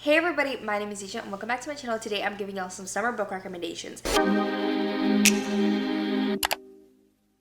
Hey everybody, my name is Isha and welcome back to my channel. Today I'm giving y'all some summer book recommendations.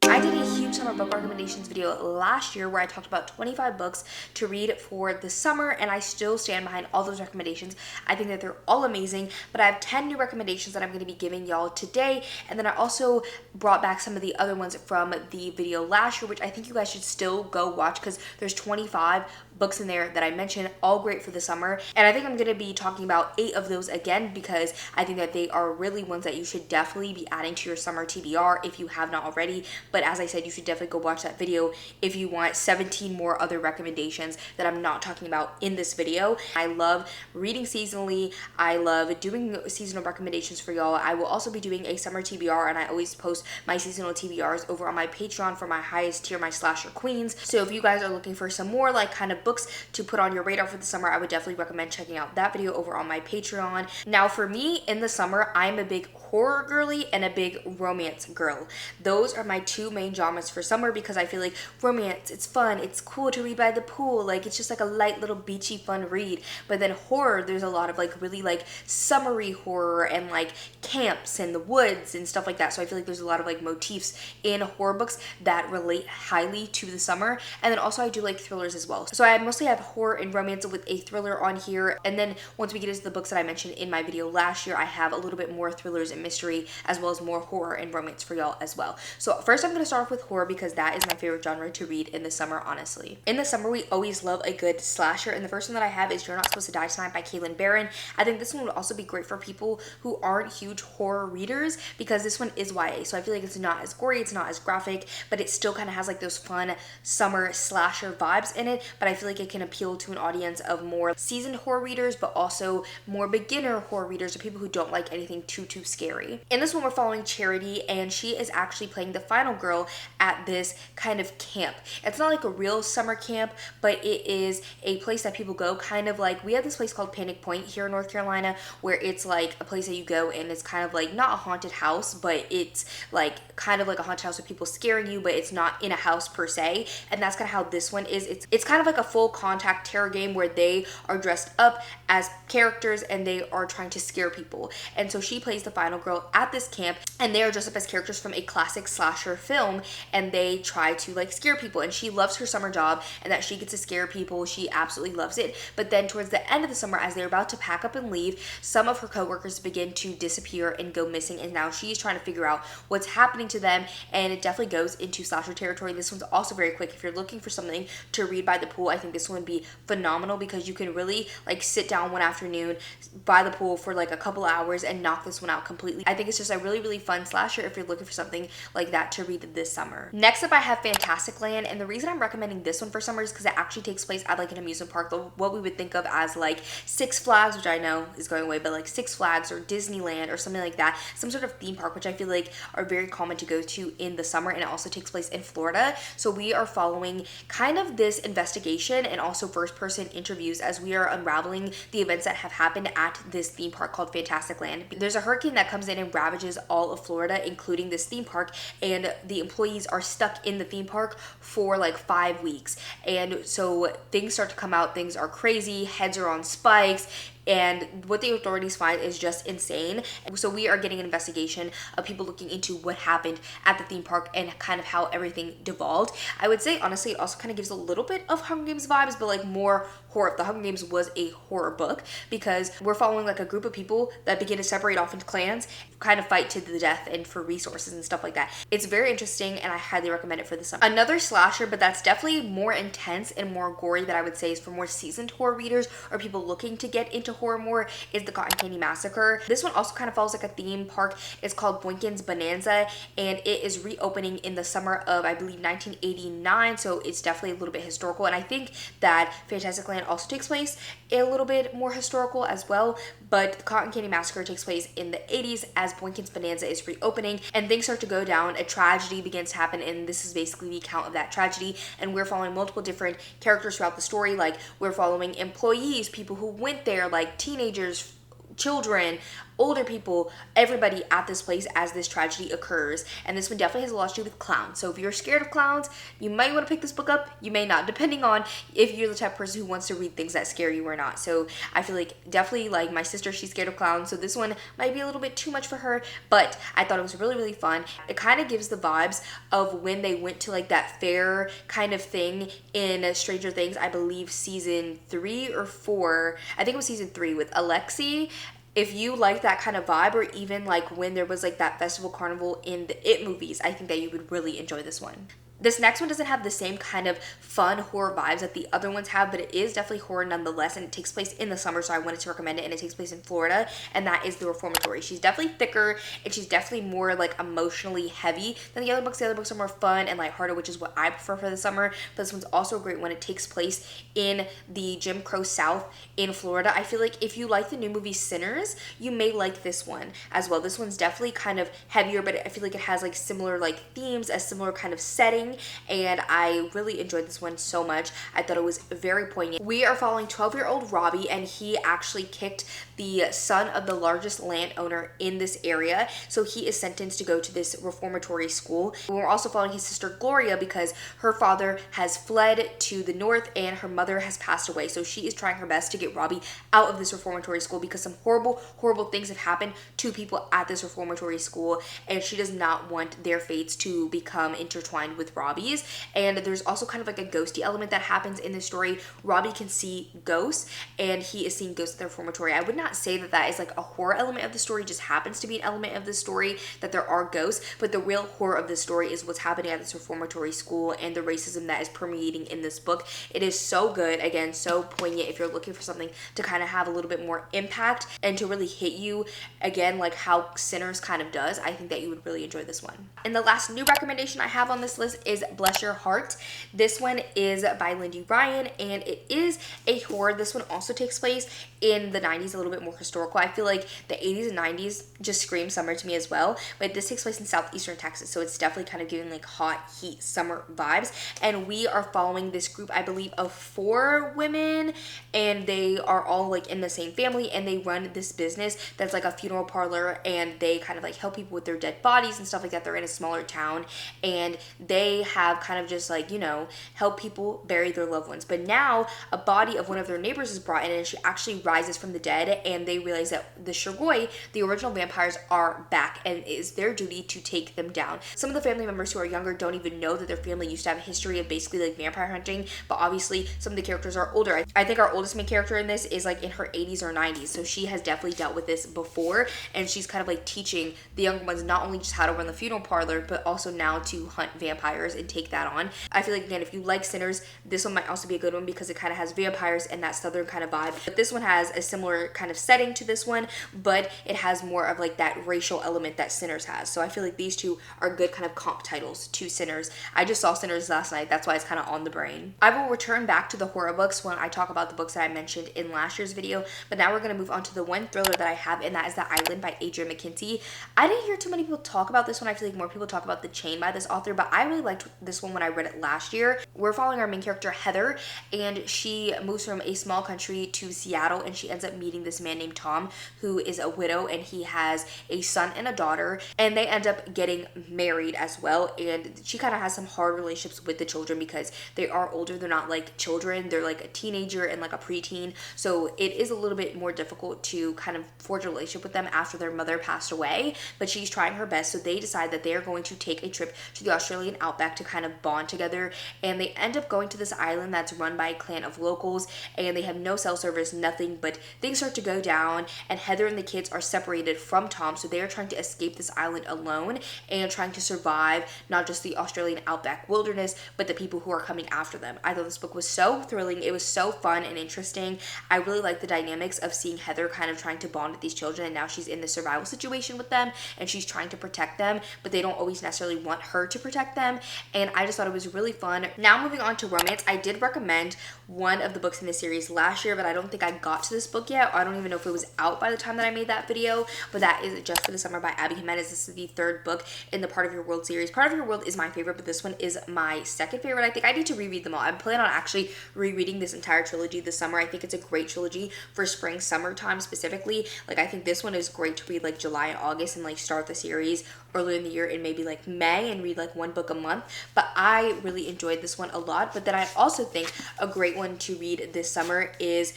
I did a huge summer book recommendations video last year where I talked about 25 books to read for the summer, and I still stand behind all those recommendations. I think that they're all amazing, but I have 10 new recommendations that I'm going to be giving y'all today, and then I also brought back some of the other ones from the video last year, which I think you guys should still go watch because there's 25 books in there that I mentioned, all great for the summer. And I think I'm going to be talking about 8 of those again because I think that they are really ones that you should definitely be adding to your summer TBR if you have not already. But as I said, you should definitely go watch that video if you want 17 more other recommendations that I'm not talking about in this video. I love reading seasonally. I love doing seasonal recommendations for y'all. I will also be doing a summer TBR, and I always post my seasonal TBRs over on my Patreon for my highest tier, my slasher queens. So if you guys are looking for some more like kind of books to put on your radar for the summer, I would definitely recommend checking out that video over on my Patreon. Now for me in the summer, I'm a big horror girly and a big romance girl. Those are my two main genres for summer because I feel like romance, it's fun, it's cool to read by the pool, like it's just like a light little beachy fun read. But then horror, there's a lot of like really like summery horror and like camps and the woods and stuff like that. So I feel like there's a lot of like motifs in horror books that relate highly to the summer. And then also I do like thrillers as well. So I mostly have horror and romance with a thriller on here. And then once we get into the books that I mentioned in my video last year, I have a little bit more thrillers and mystery as well as more horror and romance for y'all as well. So first I'm going to start off with horror because that is my favorite genre to read in the summer, honestly. In the summer, we always love a good slasher. And the first one that I have is You're Not Supposed to Die Tonight by Kaylin Barron. I think this one would also be great for people who aren't huge horror readers because this one is YA. So I feel like it's not as gory, it's not as graphic, but it still kind of has like those fun summer slasher vibes in it. But I feel like it can appeal to an audience of more seasoned horror readers, but also more beginner horror readers or people who don't like anything too scary. In this one, we're following Charity, and she is actually playing the final girl at this kind of camp. It's not like a real summer camp, but it is a place that people go, kind of like, we have this place called Panic Point here in North Carolina, where it's like a place that you go and it's kind of like not a haunted house, but it's like kind of like a haunted house with people scaring you, but it's not in a house per se. And that's kind of how this one is. It's kind of like a full contact terror game where they are dressed up as characters and they are trying to scare people. And so she plays the final girl at this camp, and they are dressed up as characters from a classic slasher film, and they try to like scare people. And she loves her summer job and that she gets to scare people. She absolutely loves it. But then towards the end of the summer, as they're about to pack up and leave, some of her coworkers begin to disappear and go missing, and now she's trying to figure out what's happening to them. And it definitely goes into slasher territory. This one's also very quick. If you're looking for something to read by the pool, I think this one would be phenomenal because you can really like sit down one afternoon by the pool for like a couple hours and knock this one out completely. I think it's just a really fun slasher if you're looking for something like that to read this summer. Next up, I have Fantastic Land, and the reason I'm recommending this one for summer is because it actually takes place at like an amusement park, what we would think of as like Six Flags, which I know is going away, but like Six Flags or Disneyland or something like that, some sort of theme park, which I feel like are very common to go to in the summer. And it also takes place in Florida. So we are following kind of this investigation and also first person interviews as we are unraveling the events that have happened at this theme park called Fantastic Land. There's a hurricane that comes in and ravages all of Florida, including this theme park, and the employees are stuck in the theme park for like 5 weeks. And so things start to come out, things are crazy, heads are on spikes, and what the authorities find is just insane. So we are getting an investigation of people looking into what happened at the theme park and kind of how everything devolved. I would say honestly it also kind of gives a little bit of Hunger Games vibes, but like more horror. The Hunger Games was a horror book because we're following like a group of people that begin to separate off into clans, kind of fight to the death and for resources and stuff like that. It's very interesting and I highly recommend it for the summer. Another slasher, but that's definitely more intense and more gory, that I would say is for more seasoned horror readers or people looking to get into horror more, is The Cotton Candy Massacre. This one also kind of follows like a theme park. It's called Boykins Bonanza, and it is reopening in the summer of, I believe, 1989. So it's definitely a little bit historical, and I think that Fantastic Land also takes place a little bit more historical as well. But The Cotton Candy Massacre takes place in the 80s as Boykins Bonanza is reopening, and things start to go down. A tragedy begins to happen, and this is basically the account of that tragedy. And we're following multiple different characters throughout the story. Like we're following employees, people who went there, like teenagers, children, older people, everybody at this place as this tragedy occurs. And this one definitely has a lot to do with clowns. So if you're scared of clowns, you might want to pick this book up. You may not, depending on if you're the type of person who wants to read things that scare you or not. So I feel like definitely, like my sister, she's scared of clowns, so this one might be a little bit too much for her, but I thought it was really, really fun. It kind of gives the vibes of when they went to like that fair kind of thing in Stranger Things, I believe season 3 or 4. I think it was season 3 with Alexi. If you like that kind of vibe, or even like when there was like that festival carnival in the It movies, I think that you would really enjoy this one. This next one doesn't have the same kind of fun horror vibes that the other ones have, but it is definitely horror nonetheless, and it takes place in the summer, so I wanted to recommend it, and it takes place in Florida, and that is The Reformatory. She's definitely thicker, and she's definitely more like emotionally heavy than the other books. The other books are more fun and lighthearted, which is what I prefer for the summer, but this one's also a great one. It takes place in the Jim Crow South in Florida. I feel like if you like the new movie Sinners, you may like this one as well. This one's definitely kind of heavier, but I feel like it has like similar like themes, a similar kind of setting, and I really enjoyed this one so much. I thought it was very poignant. We are following 12-year-old Robbie, and he actually kicked the son of the largest landowner in this area, so he is sentenced to go to this reformatory school. We're also following his sister Gloria because her father has fled to the north and her mother has passed away, so she is trying her best to get Robbie out of this reformatory school because some horrible things have happened to people at this reformatory school, and she does not want their fates to become intertwined with Robbie's. And there's also kind of like a ghosty element that happens in this story. Robbie can see ghosts, and he is seeing ghosts at the reformatory. I would not say that that is like a horror element of the story, just happens to be an element of the story that there are ghosts, but the real horror of the story is what's happening at this reformatory school and the racism that is permeating in this book. It is so good, again, so poignant if you're looking for something to kind of have a little bit more impact and to really hit you, again, like how Sinners kind of does. I think that you would really enjoy this one. And the last new recommendation I have on this list is Bless Your Heart. This one is by Lindy Ryan, and it is a horror. This one also takes place in the 90s, a little bit more historical. I feel like the 80s and 90s just scream summer to me as well, but this takes place in southeastern Texas, so it's definitely kind of giving like hot heat summer vibes. And we are following this group, I believe, of 4 women, and they are all like in the same family, and they run this business that's like a funeral parlor, and they kind of like help people with their dead bodies and stuff like that. They're in a smaller town, and they have kind of just like, you know, help people bury their loved ones. But now a body of one of their neighbors is brought in, and she actually rises from the dead, and they realize that the Shirgoi, the original vampires, are back, and it is their duty to take them down. Some of the family members who are younger don't even know that their family used to have a history of basically like vampire hunting, but obviously some of the characters are older. I think our oldest main character in this is like in her 80s or 90s, so she has definitely dealt with this before, and she's kind of like teaching the younger ones not only just how to run the funeral parlor, but also now to hunt vampires and take that on. I feel like, again, if you like Sinners, this one might also be a good one because it kind of has vampires and that southern kind of vibe. But this one has a similar kind of setting to this one, but it has more of like that racial element that Sinners has. So I feel like these two are good kind of comp titles to Sinners. I just saw Sinners last night, that's why it's kind of on the brain. I will return back to the horror books when I talk about the books that I mentioned in last year's video, but now we're going to move on to the one thriller that I have, and that is The Island by Adrian McKenty. I didn't hear too many people talk about this one. I feel like more people talk about The Chain by this author, but I really liked this one when I read it last year. We're following our main character Heather, and she moves from a small country to Seattle, and she ends up meeting this man named Tom, who is a widow, and he has a son and a daughter, and they end up getting married as well. And she kind of has some hard relationships with the children because they are older. They're not like children, they're like a teenager and like a preteen, so it is a little bit more difficult to kind of forge a relationship with them after their mother passed away, but she's trying her best. So they decide that they are going to take a trip to the Australian outback to kind of bond together, and they end up going to this island that's run by a clan of locals, and they have no cell service, nothing, but things start to go down, and Heather and the kids are separated from Tom, so they are trying to escape this island alone and trying to survive not just the Australian outback wilderness, but the people who are coming after them. I thought this book was so thrilling. It was so fun and interesting. I really like the dynamics of seeing Heather kind of trying to bond with these children, and now she's in this survival situation with them, and she's trying to protect them, but they don't always necessarily want her to protect them, and I just thought it was really fun. Now moving on to romance, I did recommend one of the books in this series last year, but I don't think I got to this book yet. I don't even know if it was out by the time that I made that video, but that is Just for the Summer by Abby Jimenez. This is the third book in the Part of Your World series. Part of Your World is my favorite, but this one is my second favorite. I think I need to reread them all. I plan on actually rereading this entire trilogy this summer. I think it's a great trilogy for spring, summertime specifically. Like, I think this one is great to read like July and August and like start the series earlier in the year in maybe like May and read like one book a month. But I really enjoyed this one a lot. But then I also think a great one to read this summer is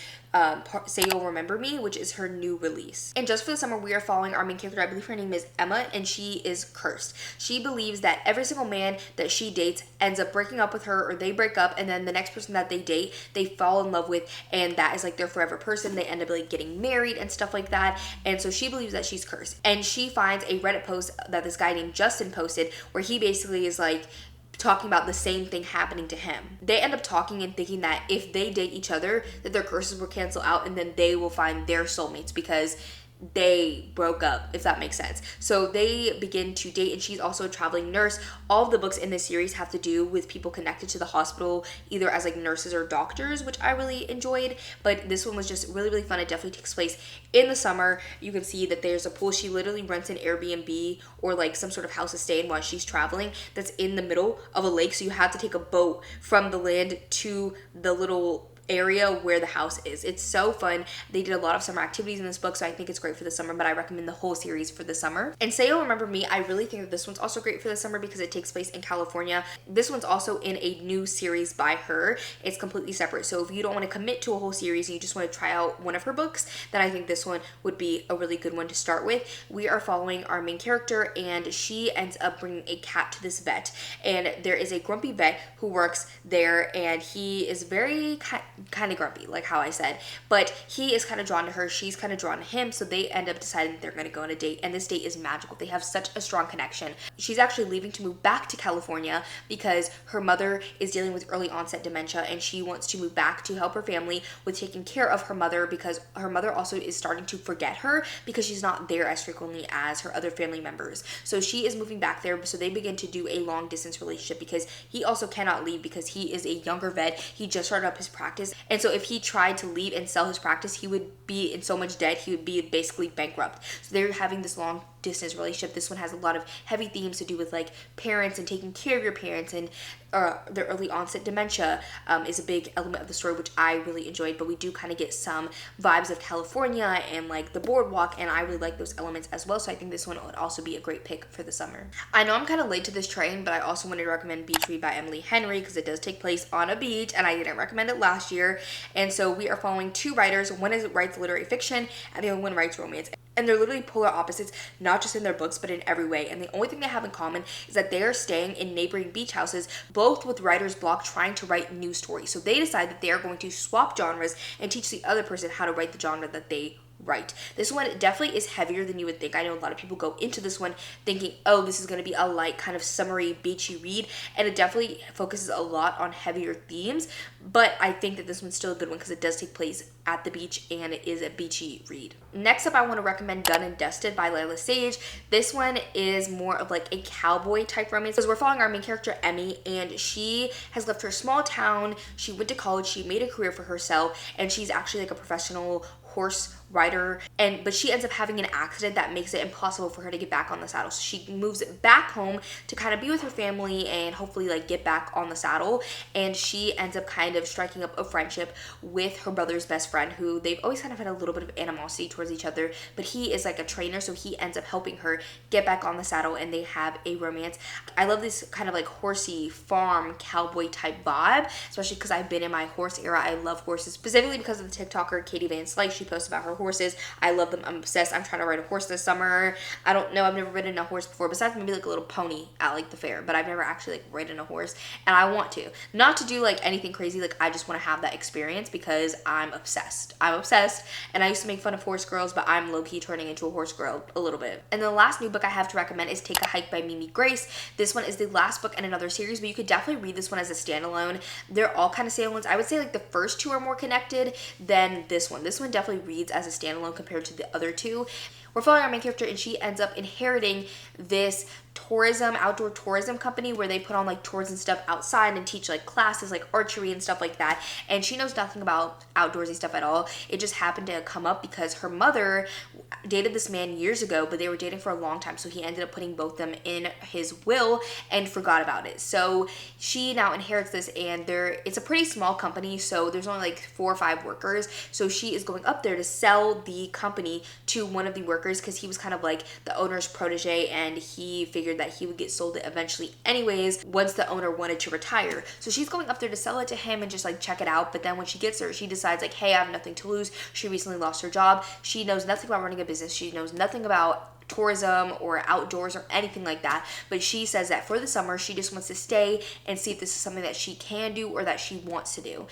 Say You'll Remember Me, which is her new release. And Just for the Summer, we are following our main character. I believe her name is Emma, and she is cursed. She believes that every single man that she dates ends up breaking up with her, or they break up, and then the next person that they date, they fall in love with, and that is like their forever person. They end up like getting married and stuff like that. And so she believes that she's cursed. And she finds a Reddit post that this guy named Justin posted, where he basically is like talking about the same thing happening to him. They end up talking and thinking that if they date each other, that their curses will cancel out, and then they will find their soulmates because they broke up, if that makes sense. So they begin to date, and she's also a traveling nurse. All of the books in this series have to do with people connected to the hospital, either as like nurses or doctors, which I really enjoyed. But this one was just really, really fun. It definitely takes place in the summer. You can see that there's a pool. She literally rents an Airbnb or like some sort of house to stay in while she's traveling that's in the middle of a lake. So you have to take a boat from the land to the little area where the house is. It's so fun. They did a lot of summer activities in this book, so I think it's great for the summer, but I recommend the whole series for the summer. And Say You'll Remember Me, I really think that this one's also great for the summer because it takes place in California. This one's also in a new series by her. It's completely separate. So if you don't want to commit to a whole series and you just want to try out one of her books, then I think this one would be a really good one to start with. We are following our main character, and she ends up bringing a cat to this vet, and there is a grumpy vet who works there, and he is very kind of grumpy, like how I said, but he is kind of drawn to her, she's kind of drawn to him, so they end up deciding that they're going to go on a date, and this date is magical. They have such a strong connection. She's actually leaving to move back to California because her mother is dealing with early onset dementia, and she wants to move back to help her family with taking care of her mother, because her mother also is starting to forget her because she's not there as frequently as her other family members. So she is moving back there, so they begin to do a long distance relationship because he also cannot leave because he is a younger vet. He just started up his practice, and so if he tried to leave and sell his practice, he would be in so much debt, he would be basically bankrupt. So they're having this long distance relationship. This one has a lot of heavy themes to do with like parents and taking care of your parents, and their early onset dementia is a big element of the story, which I really enjoyed. But we do kind of get some vibes of California and like the boardwalk, and I really like those elements as well. So I think this one would also be a great pick for the summer. I know I'm kind of late to this train, but I also wanted to recommend Beach Read by Emily Henry because it does take place on a beach, and I didn't recommend it last year. And so we are following two writers. One writes literary fiction, and the other one writes romance. And they're literally polar opposites, not just in their books, but in every way. And the only thing they have in common is that they are staying in neighboring beach houses, both with writer's block, trying to write new stories. So they decide that they are going to swap genres and teach the other person how to write the genre that they write. This one definitely is heavier than you would think. I know a lot of people go into this one thinking, oh, this is going to be a light kind of summery beachy read, and it definitely focuses a lot on heavier themes, but I think that this one's still a good one because it does take place at the beach and it is a beachy read. Next up, I want to recommend Done and Dusted by Layla Sage. This one is more of like a cowboy type romance because we're following our main character Emmy, and she has left her small town. She went to college, she made a career for herself, and she's actually like a professional horse rider, but she ends up having an accident that makes it impossible for her to get back on the saddle. So she moves back home to kind of be with her family and hopefully like get back on the saddle, and she ends up kind of striking up a friendship with her brother's best friend, who they've always kind of had a little bit of animosity towards each other, but he is like a trainer, so he ends up helping her get back on the saddle, and they have a romance. I love this kind of like horsey farm cowboy type vibe, especially because I've been in my horse era. I love horses, specifically because of the TikToker Katie Van Slyke. She posts about her horses. I love them. I'm obsessed. I'm trying to ride a horse this summer. I don't know. I've never ridden a horse before, besides maybe like a little pony at like the fair, but I've never actually like ridden a horse, and I want to. Not to do like anything crazy. Like I just want to have that experience because I'm obsessed. I'm obsessed, and I used to make fun of horse girls, but I'm low-key turning into a horse girl a little bit. And the last new book I have to recommend is Take a Hike by Mimi Grace. This one is the last book in another series, but you could definitely read this one as a standalone. They're all kind of standalones. I would say like the first two are more connected than this one. This one definitely reads as a standalone compared to the other two. We're following our main character, and she ends up inheriting this outdoor tourism company where they put on like tours and stuff outside and teach like classes like archery and stuff like that. And she knows nothing about outdoorsy stuff at all. It just happened to come up because her mother dated this man years ago, but they were dating for a long time. So he ended up putting both them in his will and forgot about it. So she now inherits this, and it's a pretty small company. So there's only like 4 or 5 workers. So she is going up there to sell the company to one of the workers because he was kind of like the owner's protege, and he figured that he would get sold it eventually anyways once the owner wanted to retire. So she's going up there to sell it to him and just like check it out. But then when she gets there, she decides like, hey, I have nothing to lose. She recently lost her job. She knows nothing about running a business. She knows nothing about tourism or outdoors or anything like that, but she says that for the summer she just wants to stay and see if this is something that she can do or that she wants to do.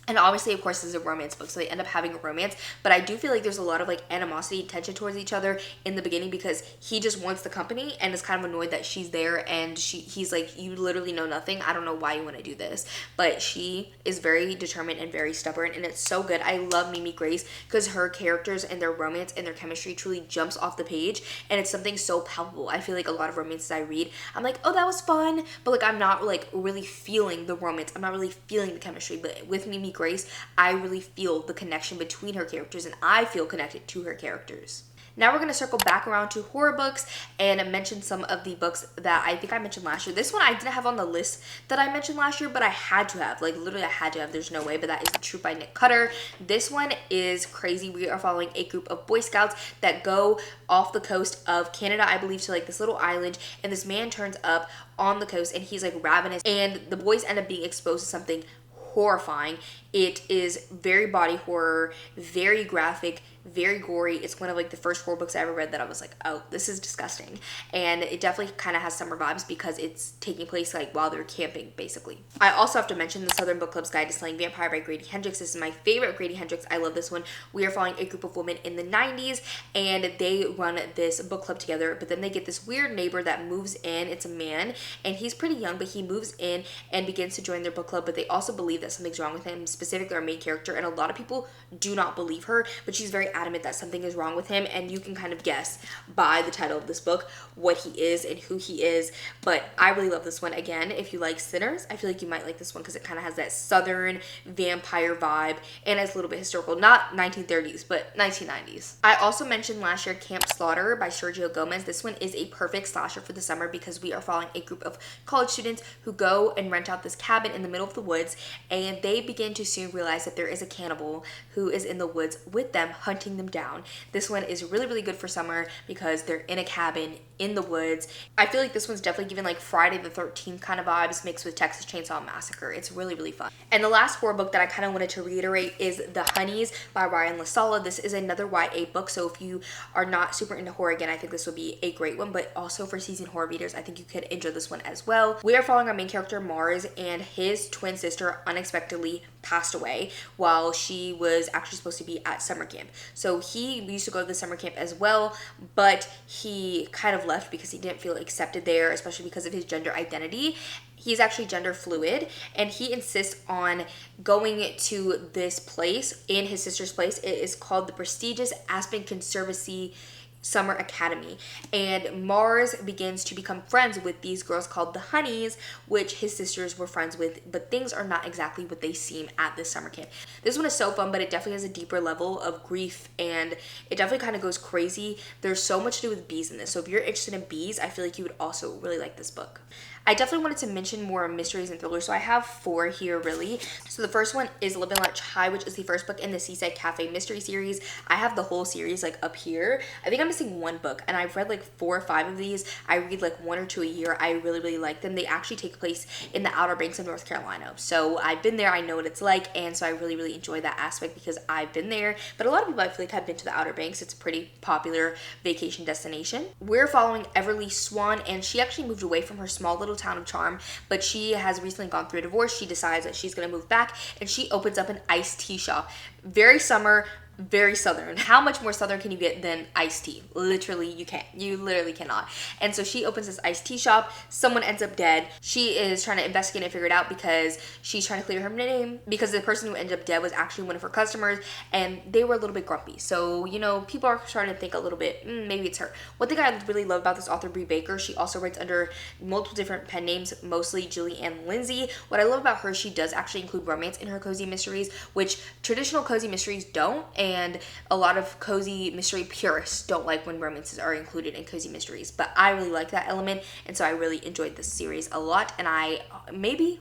And obviously, of course, this is a romance book, so they end up having a romance. But I do feel like there's a lot of like animosity, tension towards each other in the beginning because he just wants the company and is kind of annoyed that she's there, and he's like, you literally know nothing. I don't know why you want to do this. But she is very determined and very stubborn, and it's so good. I love Mimi Grace because her characters and their romance and their chemistry truly jumps off the page, and it's something so palpable. I feel like a lot of romances I read, I'm like, oh, that was fun, but like I'm not like really feeling the romance. I'm not really feeling the chemistry. But with Mimi Grace, I really feel the connection between her characters, and I feel connected to her characters. Now we're going to circle back around to horror books and mention some of the books that I think I mentioned last year. This one I didn't have on the list that I mentioned last year, but I had to have. Like, literally I had to have. There's no way. But that is The Truth by Nick Cutter. This one is crazy. We are following a group of Boy Scouts that go off the coast of Canada, I believe, to like this little island. And this man turns up on the coast, and he's like ravenous. And the boys end up being exposed to something horrifying. It is very body horror, very graphic, very gory. It's one of like the first 4 books I ever read that I was like, oh, this is disgusting. And it definitely kind of has summer vibes because it's taking place like while they're camping, basically. I also have to mention the Southern Book Club's Guide to Slaying Vampire by Grady Hendrix. This is my favorite Grady Hendrix. I love this one. We are following a group of women in the 90s, and they run this book club together, but then they get this weird neighbor that moves in. It's a man, and he's pretty young, but he moves in and begins to join their book club, but they also believe that something's wrong with him, specifically our main character, and a lot of people do not believe her, but she's very adamant that something is wrong with him, and you can kind of guess by the title of this book what he is and who he is. But I really love this one. Again, if you like Sinners, I feel like you might like this one because it kind of has that southern vampire vibe, and it's a little bit historical, not 1930s but 1990s. I also mentioned last year Camp Slaughter by Sergio Gomez. This one is a perfect slasher for the summer because we are following a group of college students who go and rent out this cabin in the middle of the woods, and they begin to soon realize that there is a cannibal who is in the woods with them, hunting them down. This one is really, really good for summer because they're in a cabin in the woods. I feel like this one's definitely given like Friday the 13th kind of vibes mixed with Texas Chainsaw Massacre. It's really, really fun. And the last horror book that I kind of wanted to reiterate is The Honeys by Ryan LaSala. This is another YA book, so if you are not super into horror, again, I think this would be a great one, but also for seasoned horror readers, I think you could enjoy this one as well. We are following our main character Mars, and his twin sister unexpectedly passed away while she was actually supposed to be at summer camp. So he used to go to the summer camp as well, but he kind of left because he didn't feel accepted there, especially because of his gender identity. He's actually gender fluid, and he insists on going to this place in his sister's place. It is called the prestigious Aspen Conservancy Summer Academy, and Mars begins to become friends with these girls called the Honeys, which his sisters were friends with, but things are not exactly what they seem at this summer camp. This one is so fun, but it definitely has a deeper level of grief, and it definitely kind of goes crazy. There's so much to do with bees in this, so if you're interested in bees, I feel like you would also really like this book. I definitely wanted to mention more mysteries and thrillers, so I have 4 here really. So the first one is Live and Let High, which is the first book in the Seaside Cafe mystery series. I have the whole series like up here. I think I'm missing 1 book, and I've read like 4 or 5 of these. I read like 1 or 2 a year. I really, really like them. They actually take place in the Outer Banks of North Carolina. So I've been there, I know what it's like, and so I really, really enjoy that aspect because I've been there. But a lot of people I feel like have been to the Outer Banks. It's a pretty popular vacation destination. We're following Everly Swan, and she actually moved away from her small little town of Charm, but she has recently gone through a divorce. She decides that she's going to move back, and she opens up an iced tea shop. Very summer, very southern. How much more southern can you get than iced tea? Literally, you can't. You literally cannot. And so she opens this iced tea shop. Someone ends up dead. She is trying to investigate and figure it out because she's trying to clear her name, because the person who ended up dead was actually one of her customers, and they were a little bit grumpy. So, you know, people are starting to think a little bit, maybe it's her. One thing I really love about this author, Brie Baker, she also writes under multiple different pen names, mostly Julie Ann Lindsay. What I love about her, she does actually include romance in her cozy mysteries, which traditional cozy mysteries don't, and a lot of cozy mystery purists don't like when romances are included in cozy mysteries. But I really like that element, and so I really enjoyed this series a lot, and I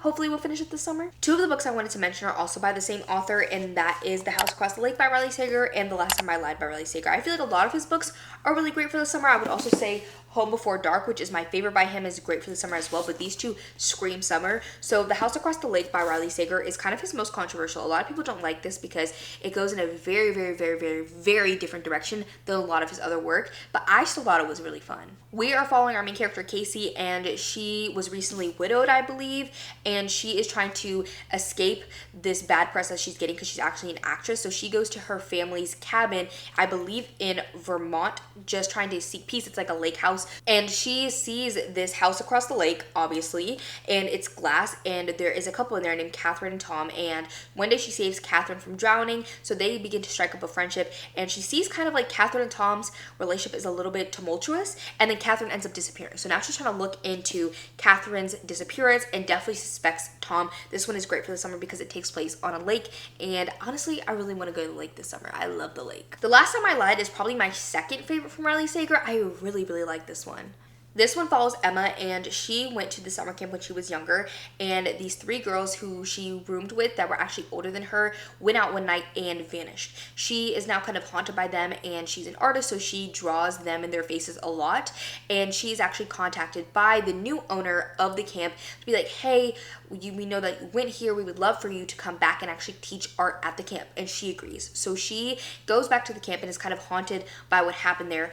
hopefully will finish it this summer. Two of the books I wanted to mention are also by the same author, and that is The House Across the Lake by Riley Sager and The Last Time I Lied by Riley Sager. I feel like a lot of his books are really great for the summer. I would also say Home Before Dark, which is my favorite by him, is great for the summer as well, but these two scream summer. So The House Across the Lake by Riley Sager is kind of his most controversial. A lot of people don't like this because it goes in a very, very, very, very, very different direction than a lot of his other work, but I still thought it was really fun. We are following our main character, Casey, and she was recently widowed, I believe, and she is trying to escape this bad press that she's getting because she's actually an actress. So she goes to her family's cabin, I believe in Vermont, just trying to seek peace. It's like a lake house, and she sees this house across the lake, obviously, and it's glass, and there is a couple in there named Catherine and Tom, and one day she saves Catherine from drowning, so they begin to strike up a friendship, and she sees kind of like Catherine and Tom's relationship is a little bit tumultuous, and then Catherine ends up disappearing. So now she's trying to look into Catherine's disappearance and definitely suspects Tom. This one is great for the summer because it takes place on a lake, and honestly, I really want to go to the lake this summer. I love the lake. The Last Time I Lied is probably my second favorite from Riley Sager. I really, really like this one. This one follows Emma, and she went to the summer camp when she was younger, and these three girls who she roomed with that were actually older than her went out one night and vanished. She is now kind of haunted by them, and she's an artist, so she draws them and their faces a lot, and she's actually contacted by the new owner of the camp to be like, hey, we know that you went here, we would love for you to come back and actually teach art at the camp, and she agrees. So she goes back to the camp and is kind of haunted by what happened there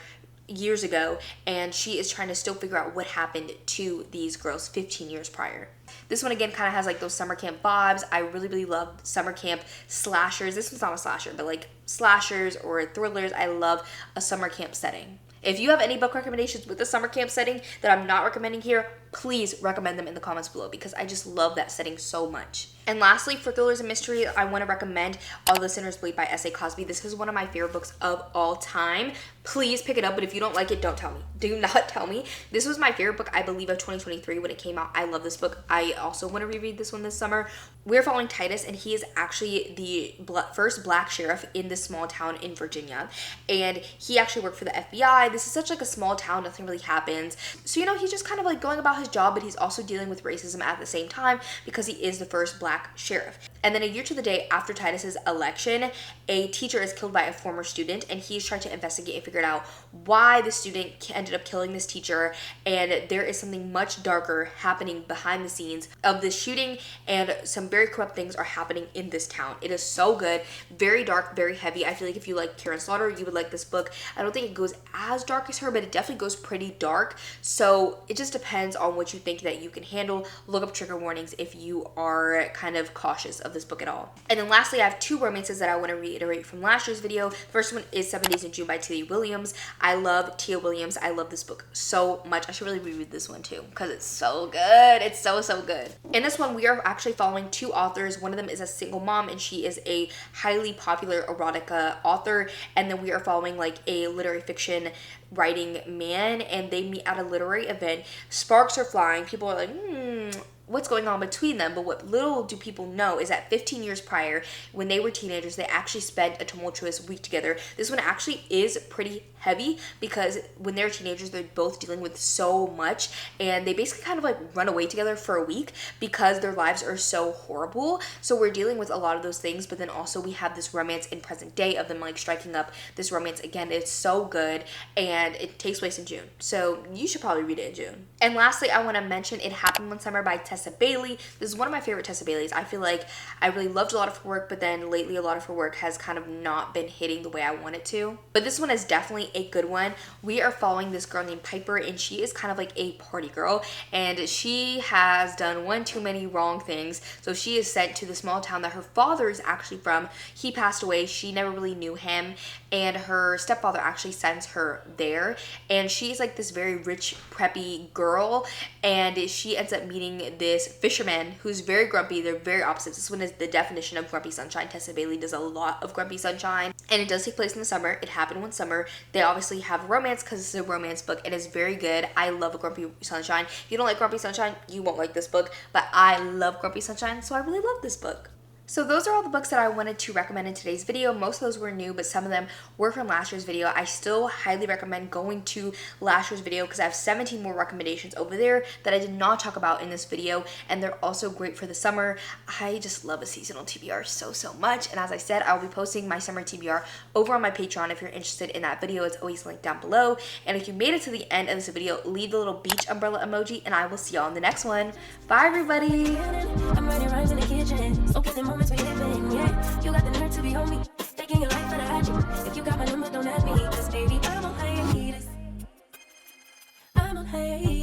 years ago, and she is trying to still figure out what happened to these girls 15 years prior. This one again kind of has like those summer camp vibes. I really, really love summer camp slashers. This one's not a slasher, but like slashers or thrillers. I love a summer camp setting. If you have any book recommendations with a summer camp setting that I'm not recommending here, please recommend them in the comments below because I just love that setting so much. And lastly, for thrillers and mystery, I want to recommend All the Sinners Bleed by S.A. Cosby. This is one of my favorite books of all time. Please pick it up, but if you don't like it, don't tell me. Do not tell me. This was my favorite book, I believe, of 2023 when it came out. I love this book. I also want to reread this one this summer. We're following Titus, and he is actually the first black sheriff in this small town in Virginia. And he actually worked for the FBI. This is such like a small town, nothing really happens. So, you know, he's just kind of like going about his job, but he's also dealing with racism at the same time because he is the first black sheriff. And then a year to the day after Titus's election, a teacher is killed by a former student, and he's trying to investigate and figure out why the student ended up killing this teacher. And there is something much darker happening behind the scenes of this shooting, and some very corrupt things are happening in this town. It is so good, very dark, very heavy. I feel like if you like Karen Slaughter, you would like this book. I don't think it goes as dark as her, but it definitely goes pretty dark. So it just depends on what you think that you can handle. Look up trigger warnings if you are kind of cautious of this book at all. And then lastly, I have two romances that I want to reiterate from last year's video. The first one is 7 Days in June by Tia Williams. I love Tia Williams. I love this book so much. I should really reread this one too because it's so good. It's so, so good. In this one, we are actually following two authors. One of them is a single mom, and she is a highly popular erotica author. And then we are following like a literary fiction writing man, and they meet at a literary event. Sparks are flying. People are like, what's going on between them? But what little do people know is that 15 years prior, when they were teenagers, they actually spent a tumultuous week together. This one actually is pretty heavy because when they're teenagers, they're both dealing with so much, and they basically kind of like run away together for a week because their lives are so horrible. So we're dealing with a lot of those things, but then also we have this romance in present day of them like striking up this romance again. It's so good, and it takes place in June, so you should probably read it in June. And lastly, I want to mention It Happened One Summer by Tessa Tessa Bailey. This is one of my favorite Tessa Baileys. I feel like I really loved a lot of her work, but then lately a lot of her work has kind of not been hitting the way I want it to. But this one is definitely a good one. We are following this girl named Piper, and she is kind of like a party girl, and she has done one too many wrong things. So she is sent to the small town that her father is actually from. He passed away. She never really knew him, and her stepfather actually sends her there, and she's like this very rich preppy girl, and she ends up meeting this fisherman who's very grumpy. They're very opposites. This one is the definition of grumpy sunshine. Tessa Bailey does a lot of grumpy sunshine, and it does take place in the summer. It happened one summer. They obviously have romance because this is a romance book. It is very good. I love a grumpy sunshine. If you don't like grumpy sunshine, you won't like this book, but I love grumpy sunshine, so I really love this book. So those are all the books that I wanted to recommend in today's video. Most of those were new, but some of them were from last year's video. I still highly recommend going to last year's video because I have 17 more recommendations over there that I did not talk about in this video, and they're also great for the summer. I just love a seasonal TBR so much, and as I said, I'll be posting my summer TBR over on my Patreon. If you're interested in that video, it's always linked down below. And if you made it to the end of this video, leave the little beach umbrella emoji, and I will see y'all in the next one. Bye, everybody! Moments we living, yeah. You got the nerve to be on me, taking your life for the hatchet. If you got my number, don't add me, 'cause baby, I'm on hiatus. I'm on hiatus.